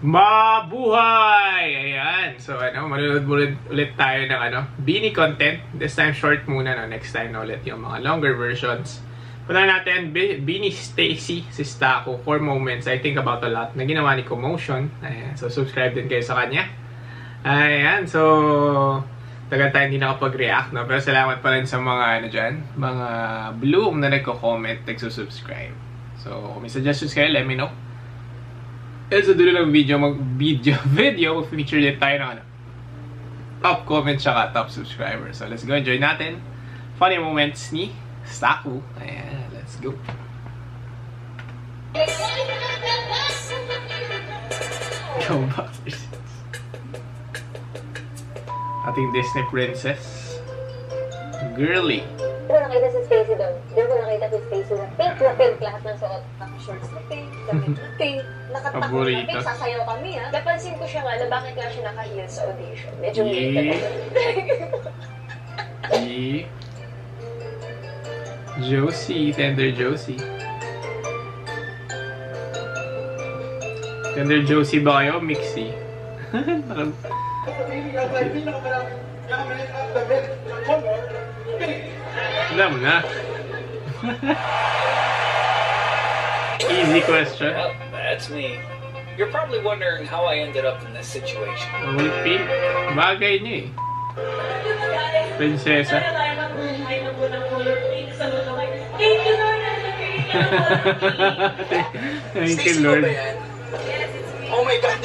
Mabuhay! Ayan. So, manunod ulit tayo ng Beanie content. This time, short muna. Next time na ulit yung mga longer versions. Punta natin, Beanie Stacy, si Stako, 4 moments I think about a lot na ginawa ni Commotion. Ayan. So, subscribe din kayo sa kanya. Ayan. So, tagal tayo hindi nakapag-react, no? Pero salamat pa rin sa mga, mga bloom na nagko-comment, nagsusubscribe. So, kung may suggestions kayo, let me know. Sa dulo ng video, mag-feature din tayo ng top comment tsaka top subscriber. So, let's go. Enjoy natin. Funny moments ni Stako. Ayan, let's go. Go Boxers. Ating Disney princess. Girly. Di ba nakita si Stacy doon? Di ba nakita si Stacy na pink na pink lahat ng suot? Shorts na pink, damit na pink, nakatakot na pink, sasayaw kami ha. Napansin ko siya nga na bakit nga siya naka-heels sa audition. Medyo late na Josie, Tender Josie. Tender Josie ba kayo? Mixie. Alam na. Easy question. Well, that's me. You're probably wondering how I ended up in this situation. Pink. Bagay niya eh. Prinsesa. Thank you, Lord. Oh my God.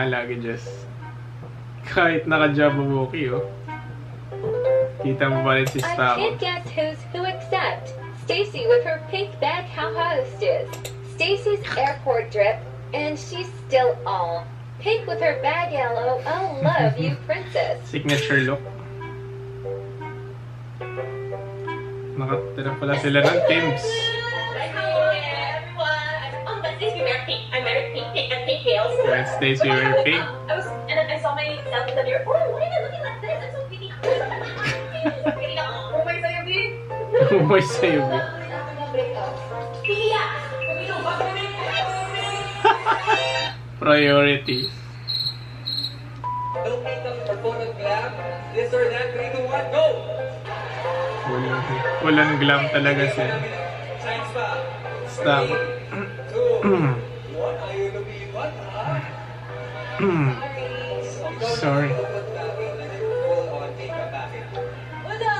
Lagi just kahit naka-Jabberwocky, oh. Kita mo ba rin si Stako? I can't guess who's who except Stacy with her pink bag how hostess. Stacy's airport drip, and she's still all pink with her bag yellow. Oh, love you, princess. Signature look. Nakatira pala sila ng teams. When Stacy wear pink. And then I saw myself in the mirror. Oh, why am I looking like this? I'm so pretty. Oh my sayabi. Oh my sayabi. Priorities. No makeup or photo glam. This or that. 3, 2, 1, go! Walang glam talaga siya. Science pa. Stop. 3, 2, 1. Ayaw lumiwan, ha? Sorry. Wala.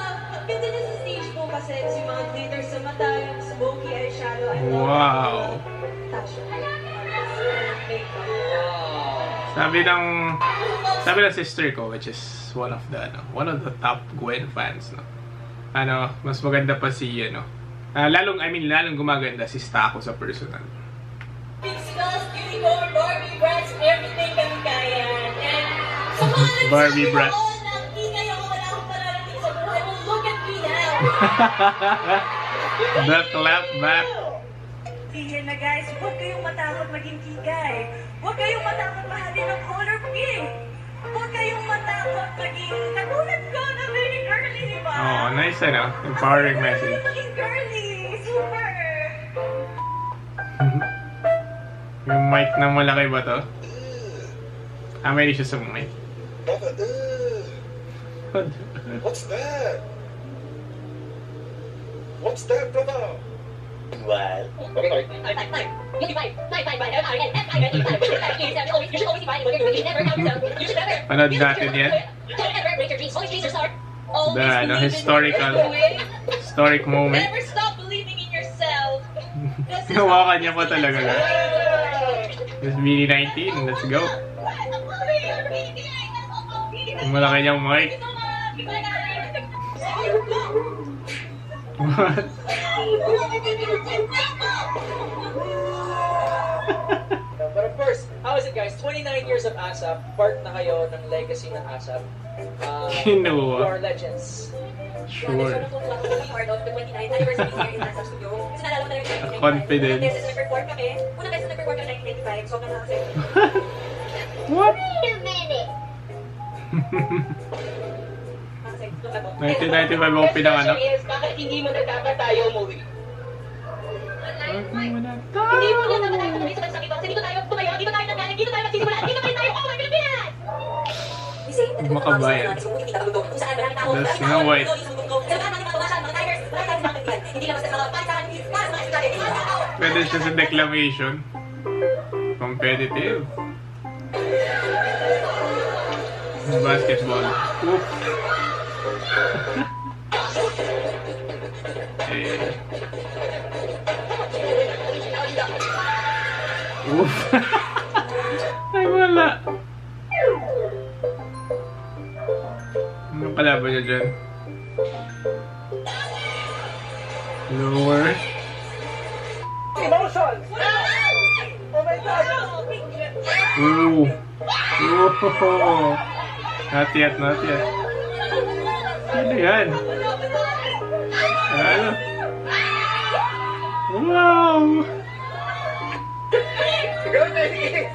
Ganda na sa stage po kasi si mga glitters sa mata, yung smoky eyeshadow. Wow. Sabi ng sister ko, which is one of the top Gwen fans, no. Mas maganda pa si lalong gumaganda si Stako sa personal. Barbie Bratz, everything kami kaya. Barbie Bratz. The clap back. Tigil na guys, huwag kayong matakot maging kigay. Huwag kayong matakot mahalin ng color pink. Huwag kayong matakot maging katulad ko na very girly, di ba? Oh, nice empowering message. Maging girly, super. Yung mic na malaki ba to? May issue sa mic. What's that? What's that, brother? Well. Panood natin yan. The historic moment. Never stop believing in yourself. Hawakan niya pa talaga. This Beanie 19, let's go. Yung malaki niyang mic. What? But of course, how is it guys? 29 years of ASAP, part na kayo ng legacy ng ASAP. Kinuha. You are legends. Sure. Confidence. What? Wait a minute. 1995 ako pinanganak. Bakit hindi mo nagkakatayo umuwi? Bakit mo nagkakatayo? magsisimula at kinabay tayo all Pilipinas! Makabayan. That's Snow White. Pwede siya sa declamation. Competitive. Basketball. Oop. Eh. Oof. Ay, wala. Ano kalaban niya dyan? Lower. Emotion! Oh my God! Ooh. Ooh. Not yet, not yet. Ano yan? Ano? Wow! Go, Jenny!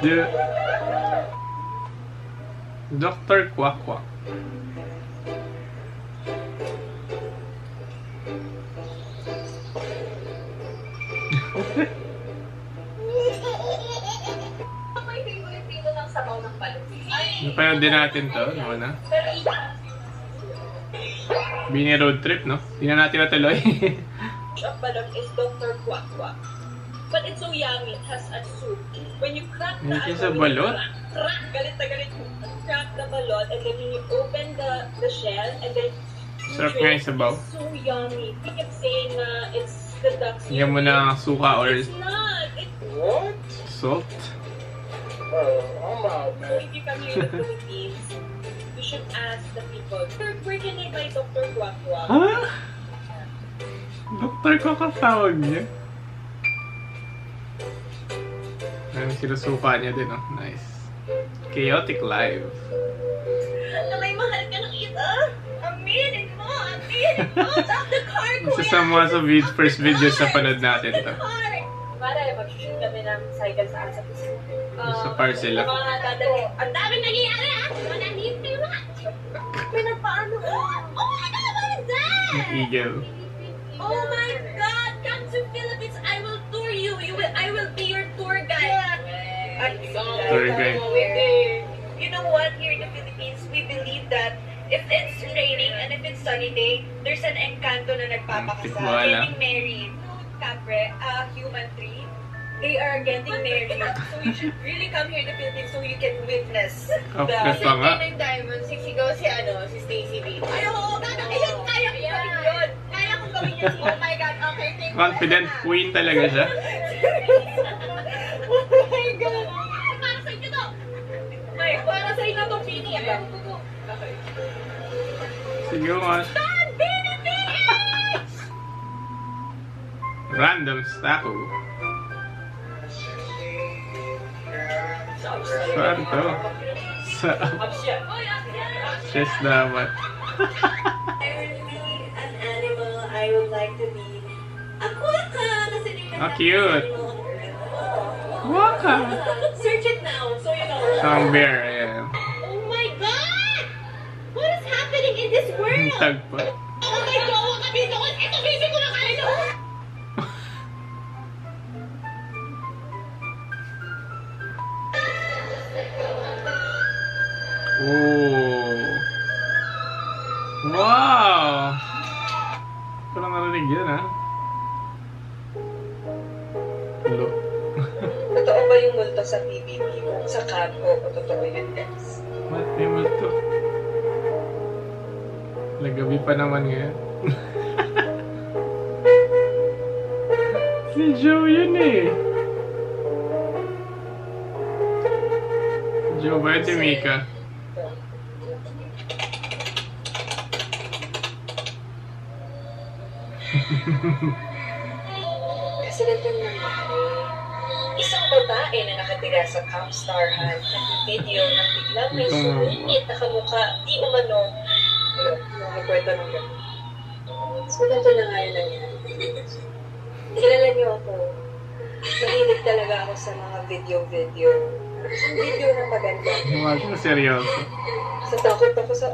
Do. Dr. Quack Quack. May favorite ng sabaw ng balot. Napanood din natin to, no na? Bini road trip, no? Hindi na natin natuloy. Of balot is Dr. Quack Quack. But it's so yummy. It has a soup. When you crack the Hindi sa balot? crack, galit na galit mo. Crack the balot and then when you open the shell and then Sarap nga yung sabaw. It's so yummy. He kept saying it's the duck's Hindi mo na suka or It's not. It's What? salt. Oh, I'm out, So man. if you come here in the Philippines, you should ask the people, where can I buy Dr. Quack Quack? Ha? Doktor ko katawag niya. Ayun, sinusuka niya din, oh. Nice. Chaotic Live. Namay mahal ka ng ita. Aminin mo. Stop the car, kuya. Isa sa mga first videos sa panood natin to. Para mag-shoot kami ng cycle sa Asa Pacific. Sa parcel. Mga dadali. Ang daming nangyayari ah! Mananip kayo na! May nagpaano ah! Oh my God! What is that? Yung eagle. Oh my God! Come to Philippines. I will tour you. I will be your tour guide. Tour guide. You know what? Here in the Philippines, we believe that if it's raining and if it's sunny day, there's an encanto na nagpapakasal. Tikwala. Getting married. Capre, a human tree. They are getting married. So you should really come here in the Philippines so you can witness Kapre pa nga. ng diamond, sisigaw si Stacy B. Ay, oo, kaya kong gawin yun. Kaya kong gawin yun. Oh my God, okay, thank you. Confident queen talaga siya. Oh my God. Para sa inyo to. Para sa inyo to, Pini. Okay. Sige nga. Random Staco. Saan to? Sa chest dapat. I will be an animal. I would like to be a quokka. Kasi Cute. Waka. Search it now, so you know. Siyang bear, ayan. Oh my God! What is happening in this world? Tagpo. Oh my God! Waka dito! Ito, baby ko na kayo! Oh. Wow! Parang narinig yan, ha? Hello. Totoo ba yung multo sa PBB mo? Sa camp o totoo yun, guys? What? May multo. Nagabi pa naman ngayon. Si Joe yun eh. Joe ba yun si Mika? Kasi ganito nangyari. Isang babae na nakatira sa Camp Starhan nag-video ng biglang may sumingit na kamukha di umano. Ayun, nakakwento ng gano'n. So, ganito na nga yung nangyari. Kilala niyo ako. Mahilig talaga ako sa mga video-video. Ang video na maganda. Huwag na seryoso. Sa takot ako sa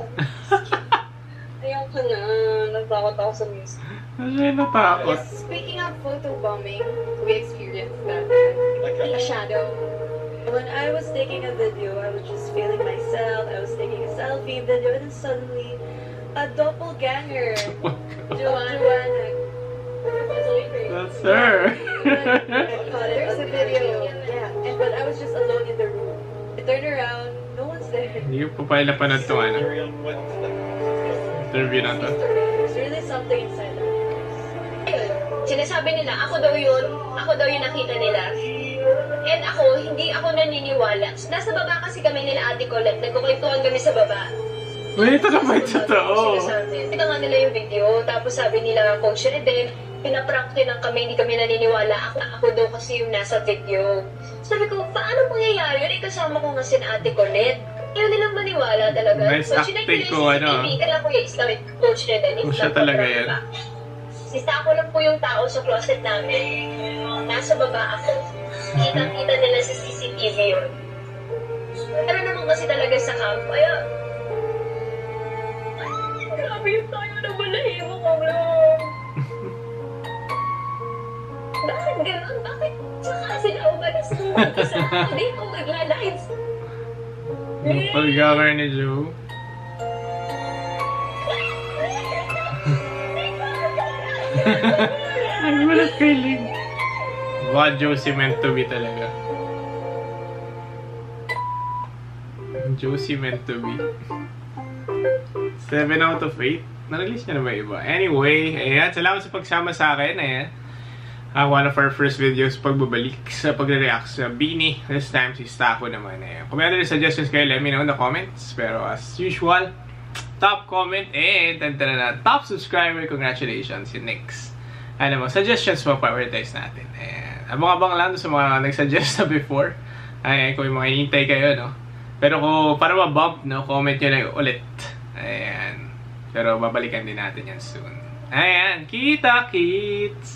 ka na. Natakot ako sa music. Kasi natakot. Yes, speaking of photobombing, we experienced that. Like A shadow. When I was taking a video, I was just feeling myself. I was taking a selfie video, and then suddenly, a doppelganger, Joanna. That's her. There's a video. Yeah, but I was just alone in the room. I turned around, no one's there. Hindi ko pa pala napanood itong ano, Serial went to the interview na to. There's really something inside of me. Ayun, sinasabi nila, ako daw yung nakita nila. And ako, hindi ako naniniwala. Nasa baba kasi kami nila Ate Colette, nagkukwentuhan kami sa baba. Wait, ito na ba ito totoo? Ito nga nila yung video, tapos sabi nila, Coach Reden, pinaprank din lang kami, hindi kami naniniwala. Ako daw kasi yung nasa video. Sabi ko, paano mangyayari yun? Kasama ko nga si Ate Colette. Ayaw nilang maniwala talaga. Nice acting ko, ano. Kailan ko yung Islamic Coach Reden. Kung siya talaga yan. Sista ako lang po yung tao sa closet namin. Nasa baba ako. Kitang-kita nila sa CCTV yun. Pero naman kasi talaga sa camp, kaya... Grabe yung tayo na balahibo ko lang. Bakit gano'n? Bakit? Tsaka sila umalis ko. Hindi ko nagla-live. Pag-gamer ni Joe. Ang gulat kay Ling. Baka Josie meant to be talaga. Josie meant to be. 7 out of 8. Na-release niya na ba iba? Anyway, ayan. Salamat sa pagsama sa akin. Ayan. One of our first videos pagbabalik sa pagre-react sa Beanie. This time, si Stako naman. Ayan. Kung may other suggestions kayo, let me know in the comments. Pero as usual, top comment and top subscriber. Congratulations, si Nix. Alam mo, suggestions mo, prioritize natin. Ayan. Abang-abang lang sa mga nag-suggest na before. Ayan, kung may mga hinintay kayo, no? Pero kung para ma-bump, no, comment nyo lang ulit. Ayan. Pero babalikan din natin yan soon. Ayan. Kita, kids!